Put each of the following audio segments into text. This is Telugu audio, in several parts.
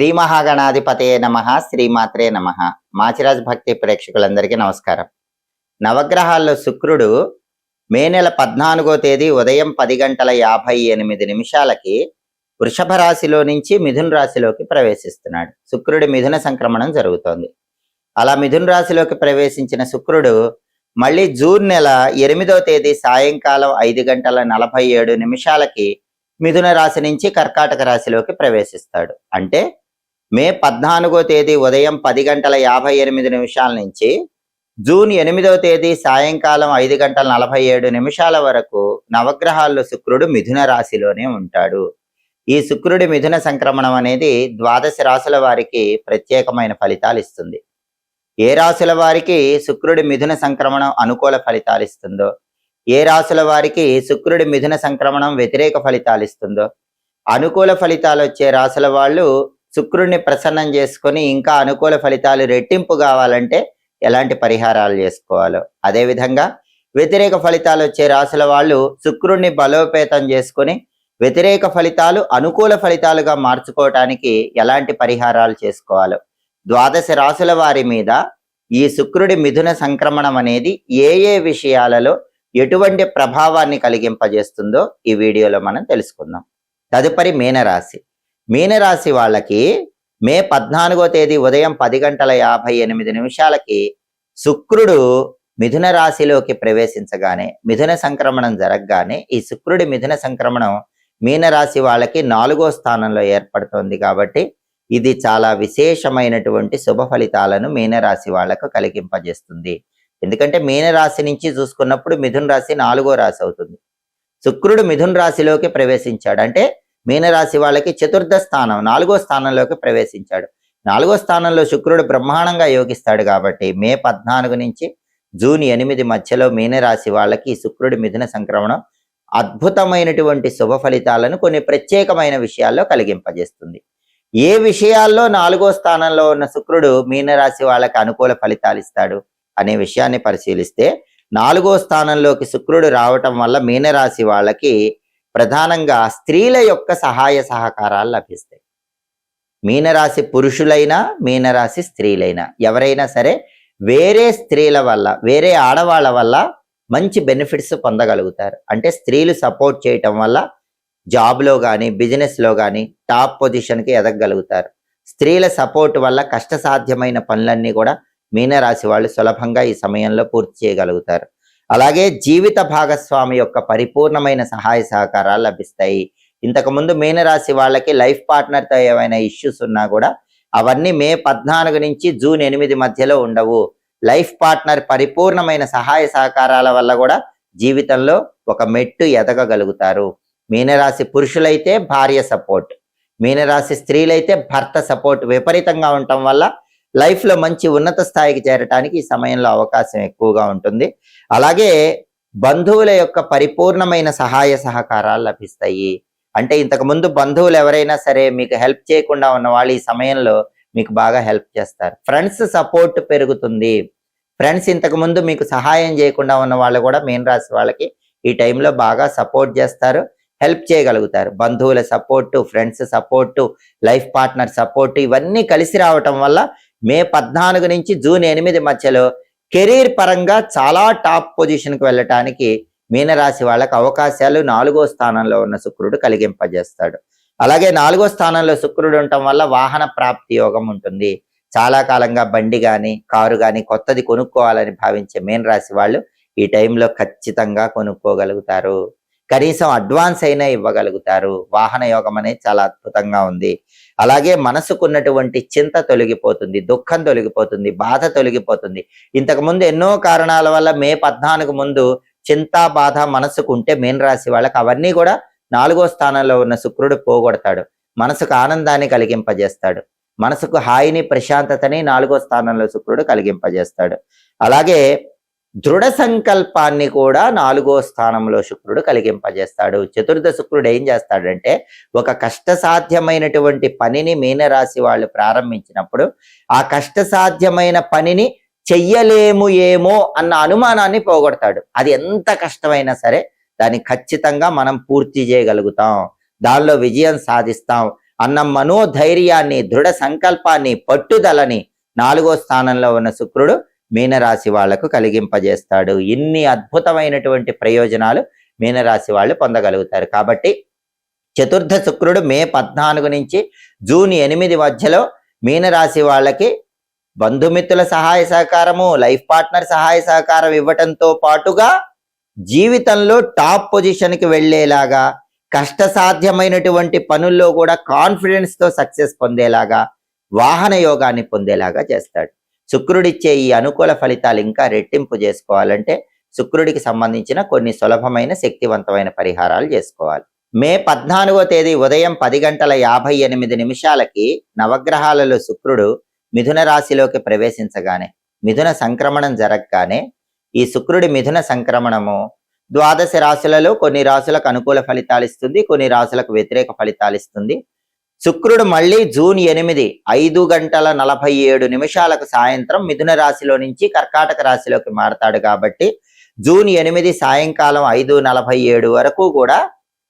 శ్రీ మహాగణాధిపతయే నమః, శ్రీమాత్రే నమః. మాచిరాజ్ భక్తి ప్రేక్షకులందరికీ నమస్కారం. నవగ్రహాల్లో శుక్రుడు మే నెల 14వ తేదీ ఉదయం 10:58 వృషభ రాశిలో నుంచి మిథున రాశిలోకి ప్రవేశిస్తున్నాడు. శుక్రుడి మిథున సంక్రమణం జరుగుతోంది. అలా మిథున రాశిలోకి ప్రవేశించిన శుక్రుడు మళ్ళీ జూన్ నెల 8వ తేదీ సాయంకాలం 5:47 మిథున రాశి నుంచి కర్కాటక రాశిలోకి ప్రవేశిస్తాడు. అంటే మే 14వ తేదీ ఉదయం 10:58 నుంచి జూన్ 8వ తేదీ సాయంకాలం 5:47 వరకు నవగ్రహాల్లో శుక్రుడు మిథున రాశిలోనే ఉంటాడు. ఈ శుక్రుడి మిథున సంక్రమణం అనేది 12 రాశుల వారికి ప్రత్యేకమైన ఫలితాలు ఇస్తుంది. ఏ రాశుల వారికి శుక్రుడి మిథున సంక్రమణం అనుకూల ఫలితాలు ఇస్తుందో, ఏ రాశుల వారికి శుక్రుడి మిథున సంక్రమణం వ్యతిరేక ఫలితాలు ఇస్తుందో, అనుకూల ఫలితాలు వచ్చే రాశుల వాళ్ళు శుక్రుడిని ప్రసన్నం చేసుకొని ఇంకా అనుకూల ఫలితాలు రెట్టింపు కావాలంటే ఎలాంటి పరిహారాలు చేసుకోవాలో, అదేవిధంగా వ్యతిరేక ఫలితాలు వచ్చే రాశుల వాళ్ళు శుక్రుడిని బలోపేతం చేసుకొని వ్యతిరేక ఫలితాలు అనుకూల ఫలితాలుగా మార్చుకోవటానికి ఎలాంటి పరిహారాలు చేసుకోవాలో, 12 రాశుల వారి మీద ఈ శుక్రుడి మిథున సంక్రమణం అనేది ఏ ఏ విషయాలలో ఎటువంటి ప్రభావాన్ని కలిగింపజేస్తుందో ఈ వీడియోలో మనం తెలుసుకుందాం. తదుపరి మీనరాశి. మీనరాశి వాళ్ళకి మే 14వ తేదీ ఉదయం 10:58 శుక్రుడు మిథున రాశిలోకి ప్రవేశించగానే, మిథున సంక్రమణం జరగగానే ఈ శుక్రుడి మిథున సంక్రమణం మీనరాశి వాళ్ళకి 4వ స్థానంలో ఏర్పడుతోంది. కాబట్టి ఇది చాలా విశేషమైనటువంటి శుభ ఫలితాలను మీనరాశి వాళ్లకు కలిగింపజేస్తుంది. ఎందుకంటే మీనరాశి నుంచి చూసుకున్నప్పుడు మిథున రాశి 4వ రాశి అవుతుంది. శుక్రుడు మిథున రాశిలోకి ప్రవేశించాడు అంటే మీనరాశి వాళ్ళకి 4వ స్థానం 4వ స్థానంలోకి ప్రవేశించాడు. 4వ స్థానంలో శుక్రుడు బ్రహ్మాండంగా యోగిస్తాడు. కాబట్టి మే 14 నుంచి జూన్ 8 మధ్యలో మీనరాశి వాళ్ళకి శుక్రుడి మిథున సంక్రమణం అద్భుతమైనటువంటి శుభ ఫలితాలను కొన్ని ప్రత్యేకమైన విషయాల్లో కలిగింపజేస్తుంది. ఏ విషయాల్లో 4వ స్థానంలో ఉన్న శుక్రుడు మీనరాశి వాళ్ళకి అనుకూల ఫలితాలు ఇస్తాడు అనే విషయాన్ని పరిశీలిస్తే, 4వ స్థానంలోకి శుక్రుడు రావటం వల్ల మీనరాశి వాళ్ళకి ప్రధానంగా స్త్రీల యొక్క సహాయ సహకారాలు లభిస్తాయి. మీనరాశి పురుషులైనా మీనరాశి స్త్రీలైనా ఎవరైనా సరే వేరే స్త్రీల వల్ల, వేరే ఆడవాళ్ళ వల్ల మంచి బెనిఫిట్స్ పొందగలుగుతారు. అంటే స్త్రీలు సపోర్ట్ చేయటం వల్ల జాబ్లో కానీ బిజినెస్లో కానీ టాప్ పొజిషన్కి ఎదగగలుగుతారు. స్త్రీల సపోర్ట్ వల్ల కష్టసాధ్యమైన పనులన్నీ కూడా మీనరాశి వాళ్ళు సులభంగా ఈ సమయంలో పూర్తి చేయగలుగుతారు. అలాగే జీవిత భాగస్వామి యొక్క పరిపూర్ణమైన సహాయ సహకారాలు లభిస్తాయి. ఇంతకుముందు మీనరాశి వాళ్ళకి లైఫ్ పార్ట్నర్తో ఏమైనా ఇష్యూస్ ఉన్నా కూడా అవన్నీ మే 14 నుంచి జూన్ 8 మధ్యలో ఉండవు. లైఫ్ పార్ట్నర్ పరిపూర్ణమైన సహాయ సహకారాల వల్ల కూడా జీవితంలో ఒక మెట్టు ఎదగగలుగుతారు. మీనరాశి పురుషులైతే భార్య సపోర్ట్, మీనరాశి స్త్రీలైతే భర్త సపోర్ట్ విపరీతంగా ఉండటం వల్ల లైఫ్లో మంచి ఉన్నత స్థాయికి చేరటానికి ఈ సమయంలో అవకాశం ఎక్కువగా ఉంటుంది. అలాగే బంధువుల యొక్క పరిపూర్ణమైన సహాయ సహకారాలు లభిస్తాయి. అంటే ఇంతకుముందు బంధువులు ఎవరైనా సరే మీకు హెల్ప్ చేయకుండా ఉన్న వాళ్ళు ఈ సమయంలో మీకు బాగా హెల్ప్ చేస్తారు. ఫ్రెండ్స్ సపోర్ట్ పెరుగుతుంది. ఫ్రెండ్స్ ఇంతకుముందు మీకు సహాయం చేయకుండా ఉన్న వాళ్ళు కూడా మీనరాశి వాళ్ళకి ఈ టైంలో బాగా సపోర్ట్ చేస్తారు, హెల్ప్ చేయగలుగుతారు. బంధువుల support, friends support, life partner support ఇవన్నీ కలిసి రావటం వల్ల మే 14 నుంచి జూన్ 8 మధ్యలో కెరీర్ పరంగా చాలా టాప్ పొజిషన్కి వెళ్ళటానికి మీనరాశి వాళ్ళకి అవకాశాలు 4వ స్థానంలో ఉన్న శుక్రుడు కలిగింపజేస్తాడు. అలాగే 4వ స్థానంలో శుక్రుడు ఉండటం వల్ల వాహన ప్రాప్తి యోగం ఉంటుంది. చాలా కాలంగా బండి కానీ కారు కానీ కొత్తది కొనుక్కోవాలని భావించే మీనరాశి వాళ్ళు ఈ టైంలో ఖచ్చితంగా కొనుక్కోగలుగుతారు. కనీసం అడ్వాన్స్ అయినా ఇవ్వగలుగుతారు. వాహన యోగం అనేది చాలా అద్భుతంగా ఉంది. అలాగే మనసుకున్నటువంటి చింత తొలగిపోతుంది, దుఃఖం తొలగిపోతుంది, బాధ తొలగిపోతుంది. ఇంతకుముందు ఎన్నో కారణాల వల్ల మే 14 ముందు చింత బాధ మనసుకు ఉంటే మీనరాశి వాళ్ళకి అవన్నీ కూడా 4వ స్థానంలో ఉన్న శుక్రుడు పోగొడతాడు. మనసుకు ఆనందాన్ని కలిగింపజేస్తాడు. మనసుకు హాయిని ప్రశాంతతని 4వ స్థానంలో శుక్రుడు కలిగింపజేస్తాడు. అలాగే దృఢ సంకల్పాన్ని కూడా 4వ స్థానంలో శుక్రుడు కలిగింపజేస్తాడు. చతుర్థ శుక్రుడు ఏం చేస్తాడంటే ఒక కష్టసాధ్యమైనటువంటి పనిని మీనరాశి వాళ్ళు ప్రారంభించినప్పుడు ఆ కష్టసాధ్యమైన పనిని చెయ్యలేము ఏమో అన్న అనుమానాన్ని పోగొడతాడు. అది ఎంత కష్టమైనా సరే దాన్ని ఖచ్చితంగా మనం పూర్తి చేయగలుగుతాం, దానిలో విజయం సాధిస్తాం అన్న మనోధైర్యాన్ని, దృఢ సంకల్పాన్ని, పట్టుదలని 4వ స్థానంలో ఉన్న శుక్రుడు మీనరాశి వాళ్లకు కలిగింపజేస్తాడు. ఇన్ని అద్భుతమైనటువంటి ప్రయోజనాలు మీనరాశి వాళ్ళు పొందగలుగుతారు. కాబట్టి చతుర్థ శుక్రుడు మే 14 నుంచి జూన్ 8 మధ్యలో మీనరాశి వాళ్ళకి బంధుమిత్రుల సహాయ సహకారము, లైఫ్ పార్ట్నర్ సహాయ సహకారం ఇవ్వటంతో పాటుగా జీవితంలో టాప్ పొజిషన్కి వెళ్ళేలాగా, కష్టసాధ్యమైనటువంటి పనుల్లో కూడా కాన్ఫిడెన్స్తో సక్సెస్ పొందేలాగా, వాహన యోగాన్ని పొందేలాగా చేస్తాడు. శుక్రుడిచ్చే ఈ అనుకూల ఫలితాలు ఇంకా రెట్టింపు చేసుకోవాలంటే శుక్రుడికి సంబంధించిన కొన్ని సులభమైన శక్తివంతమైన పరిహారాలు చేసుకోవాలి. మే 14వ తేదీ ఉదయం 10:58 నవగ్రహాలలో శుక్రుడు మిథున రాశిలోకి ప్రవేశించగానే, మిథున సంక్రమణం జరగగానే, ఈ శుక్రుడి మిథున సంక్రమణము 12 రాశులలో కొన్ని రాశులకు అనుకూల ఫలితాలు ఇస్తుంది, కొన్ని రాశులకు వ్యతిరేక ఫలితాలు ఇస్తుంది. శుక్రుడు మళ్ళీ జూన్ 8 5:47 సాయంత్రం మిథున రాశిలో నుంచి కర్కాటక రాశిలోకి మారతాడు. కాబట్టి జూన్ 8 సాయంకాలం 5:47 వరకు కూడా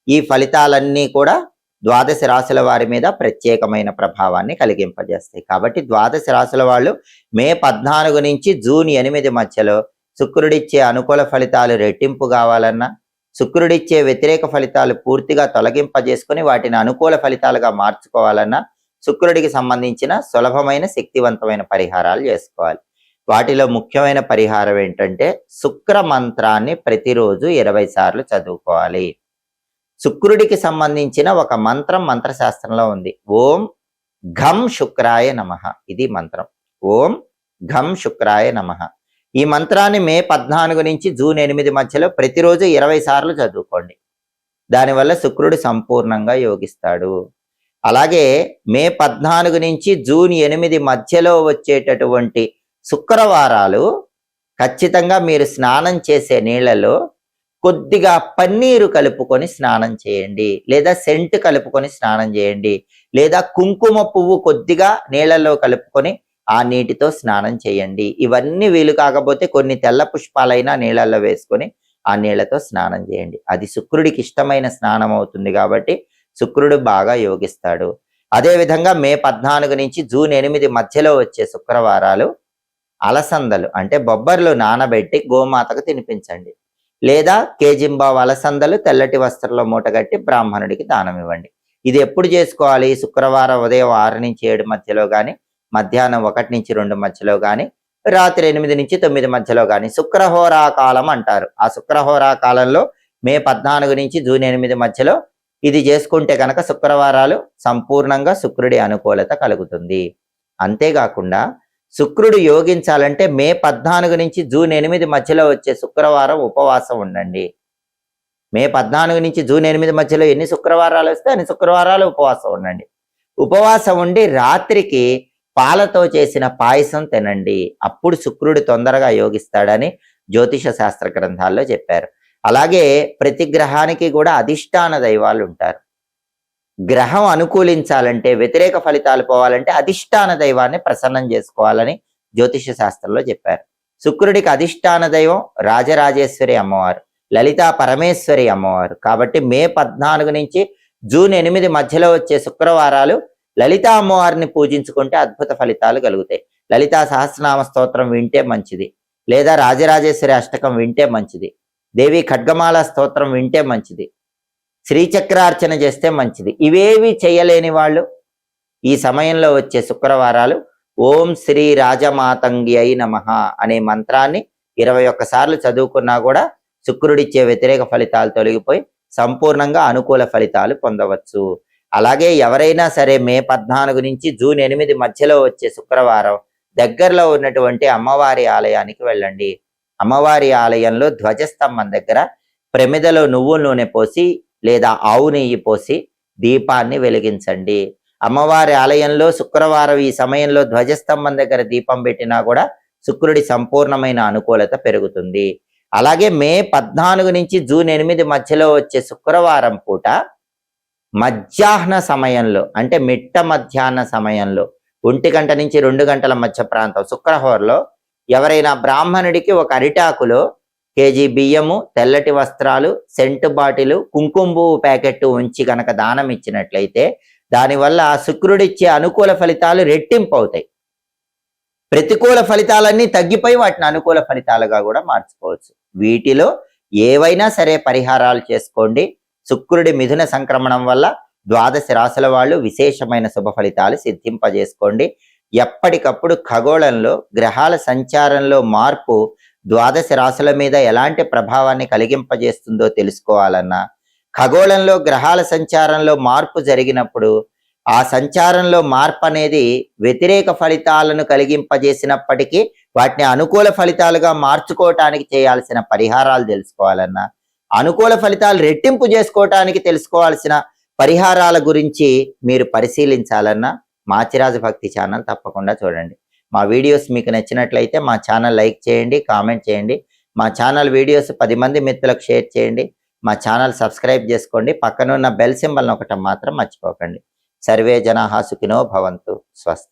ఈ ఫలితాలన్నీ కూడా 12 రాశుల వారి మీద ప్రత్యేకమైన ప్రభావాన్ని కలిగింపజేస్తాయి. కాబట్టి 12 రాశుల వాళ్ళు మే 14 నుంచి జూన్ 8 మధ్యలో శుక్రుడిచ్చే అనుకూల ఫలితాలు రెట్టింపు కావాలన్నా, శుక్రుడిచ్చే వ్యతిరేక ఫలితాలు పూర్తిగా తొలగింపజేసుకుని వాటిని అనుకూల ఫలితాలుగా మార్చుకోవాలన్నా శుక్రుడికి సంబంధించిన సులభమైన శక్తివంతమైన పరిహారాలు చేసుకోవాలి. వాటిలో ముఖ్యమైన పరిహారం ఏంటంటే శుక్ర మంత్రాన్ని ప్రతిరోజు 20 సార్లు చదువుకోవాలి. శుక్రుడికి సంబంధించిన ఒక మంత్రం మంత్రశాస్త్రంలో ఉంది. ఓం ఘం శుక్రాయ నమః. ఇది మంత్రం. ఓం ఘం శుక్రాయ నమః. ఈ మంత్రాన్ని మే 14 నుంచి జూన్ 8 మధ్యలో ప్రతిరోజు 20 సార్లు చదువుకోండి. దానివల్ల శుక్రుడు సంపూర్ణంగా యోగిస్తాడు. అలాగే మే 14 నుంచి జూన్ 8 మధ్యలో వచ్చేటటువంటి శుక్రవారాలు ఖచ్చితంగా మీరు స్నానం చేసే నీళ్లలో కొద్దిగా పన్నీరు కలుపుకొని స్నానం చేయండి, లేదా సెంట్ కలుపుకొని స్నానం చేయండి, లేదా కుంకుమ పువ్వు కొద్దిగా నీళ్లలో కలుపుకొని ఆ నీటితో స్నానం చేయండి. ఇవన్నీ వీలు కాకపోతే కొన్ని తెల్ల పుష్పాలైనా నీళ్ళల్లో వేసుకొని ఆ నీళ్లతో స్నానం చేయండి. అది శుక్రుడికి ఇష్టమైన స్నానం అవుతుంది కాబట్టి శుక్రుడు బాగా యోగిస్తాడు. అదేవిధంగా మే 14 నుంచి జూన్ 8 మధ్యలో వచ్చే శుక్రవారాలు అలసందలు అంటే బొబ్బర్లు నానబెట్టి గోమాతకు తినిపించండి, లేదా కేజింబావు అలసందలు తెల్లటి వస్త్రంలో మూటగట్టి బ్రాహ్మణుడికి దానం ఇవ్వండి. ఇది ఎప్పుడు చేసుకోవాలి? శుక్రవారం ఉదయం 6 నుంచి 7 మధ్యలో కానీ, మధ్యాహ్నం 1 నుంచి 2 మధ్యలో కానీ, రాత్రి 8 నుంచి 9 మధ్యలో కానీ. శుక్రహోరా కాలం అంటారు. ఆ శుక్రహోరా కాలంలో మే 14 నుంచి జూన్ 8 మధ్యలో ఇది చేసుకుంటే కనుక శుక్రవారాలు సంపూర్ణంగా శుక్రుడి అనుకూలత కలుగుతుంది. అంతేకాకుండా శుక్రుడు యోగించాలంటే మే 14 నుంచి జూన్ 8 మధ్యలో వచ్చే శుక్రవారం ఉపవాసం ఉండండి. మే 14 నుంచి జూన్ 8 మధ్యలో ఎన్ని శుక్రవారాలు వస్తే అన్ని శుక్రవారాలు ఉపవాసం ఉండండి. ఉపవాసం ఉండి రాత్రికి పాలతో చేసిన పాయసం తినండి. అప్పుడు శుక్రుడు తొందరగా యోగిస్తాడని జ్యోతిష శాస్త్ర గ్రంథాల్లో చెప్పారు. అలాగే ప్రతి గ్రహానికి కూడా అధిష్టాన దైవాలు ఉంటారు. గ్రహం అనుకూలించాలంటే, వ్యతిరేక ఫలితాలు పోవాలంటే అధిష్టాన దైవాన్ని ప్రసన్నం చేసుకోవాలని జ్యోతిష శాస్త్రంలో చెప్పారు. శుక్రుడికి అధిష్టాన దైవం రాజరాజేశ్వరి అమ్మవారు, లలితా పరమేశ్వరి అమ్మవారు. కాబట్టి మే 14 నుంచి జూన్ 8 మధ్యలో వచ్చే శుక్రవారాలు లలితా అమ్మవారిని పూజించుకుంటే అద్భుత ఫలితాలు కలుగుతాయి. లలితా సహస్రనామ స్తోత్రం వింటే మంచిది, లేదా రాజరాజేశ్వరి అష్టకం వింటే మంచిది, దేవి ఖడ్గమాల స్తోత్రం వింటే మంచిది, శ్రీచక్రార్చన చేస్తే మంచిది. ఇవేవి చేయలేని వాళ్ళు ఈ సమయంలో వచ్చే శుక్రవారాలు ఓం శ్రీ రాజమాతంగి అయి నమః అనే మంత్రాన్ని 21 సార్లు చదువుకున్నా కూడా శుక్రుడిచ్చే వ్యతిరేక ఫలితాలు తొలగిపోయి సంపూర్ణంగా అనుకూల ఫలితాలు పొందవచ్చు. అలాగే ఎవరైనా సరే మే 14 నుంచి జూన్ 8 మధ్యలో వచ్చే శుక్రవారం దగ్గరలో ఉన్నటువంటి అమ్మవారి ఆలయానికి వెళ్ళండి. అమ్మవారి ఆలయంలో ధ్వజస్తంభం దగ్గర ప్రమిదలో నువ్వుల నూనె పోసి లేదా ఆవు నెయ్యి పోసి దీపాన్ని వెలిగించండి. అమ్మవారి ఆలయంలో శుక్రవారం ఈ సమయంలో ధ్వజస్తంభం దగ్గర దీపం పెట్టినా కూడా శుక్రుడి సంపూర్ణమైన అనుకూలత పెరుగుతుంది. అలాగే మే 14 నుంచి జూన్ 8 మధ్యలో వచ్చే శుక్రవారం పూట మధ్యాహ్న సమయంలో అంటే మిట్ట మధ్యాహ్న సమయంలో 1 గంట నుంచి 2 గంటల మధ్య ప్రాంతం శుక్రహోరలో ఎవరైనా బ్రాహ్మణుడికి ఒక అరిటాకులో కేజీ బియ్యము, తెల్లటి వస్త్రాలు, సెంటు బాటిలు, కుంకుమ పువ్వు ప్యాకెట్ ఉంచి కనుక దానం ఇచ్చినట్లయితే దానివల్ల శుక్రుడిచ్చే అనుకూల ఫలితాలు రెట్టింపు అవుతాయి. ప్రతికూల ఫలితాలన్నీ తగ్గిపోయి వాటిని అనుకూల ఫలితాలుగా కూడా మార్చుకోవచ్చు. వీటిలో ఏవైనా సరే పరిహారాలు చేసుకోండి. శుక్రుడి మిథున సంక్రమణం వల్ల ద్వాదశ రాశుల వాళ్ళు విశేషమైన శుభ ఫలితాలు సిద్ధింపజేసుకోండి. ఎప్పటికప్పుడు ఖగోళంలో గ్రహాల సంచారంలో మార్పు ద్వాదశ రాశుల మీద ఎలాంటి ప్రభావాన్ని కలిగింపజేస్తుందో తెలుసుకోవాలన్నా, ఖగోళంలో గ్రహాల సంచారంలో మార్పు జరిగినప్పుడు ఆ సంచారంలో మార్పు అనేది వ్యతిరేక ఫలితాలను కలిగింపజేసినప్పటికీ వాటిని అనుకూల ఫలితాలుగా మార్చుకోవటానికి చేయాల్సిన పరిహారాలు తెలుసుకోవాలన్నా, అనుకూల ఫలితాలు రెట్టింపు చేసుకోవటానికి తెలుసుకోవాల్సిన పరిహారాల గురించి మీరు పరిశీలించాలన్నా మాచిరాజు భక్తి ఛానల్ తప్పకుండా చూడండి. మా వీడియోస్ మీకు నచ్చినట్లయితే మా ఛానల్ లైక్ చేయండి, కామెంట్ చేయండి. మా ఛానల్ వీడియోస్ 10 మంది మిత్రులకు షేర్ చేయండి. మా ఛానల్ సబ్స్క్రైబ్ చేసుకోండి. పక్కనున్న బెల్ సింబల్ నొక్కటం మాత్రం మర్చిపోకండి. సర్వే జనాః సుఖినో భవంతు. స్వస్తి.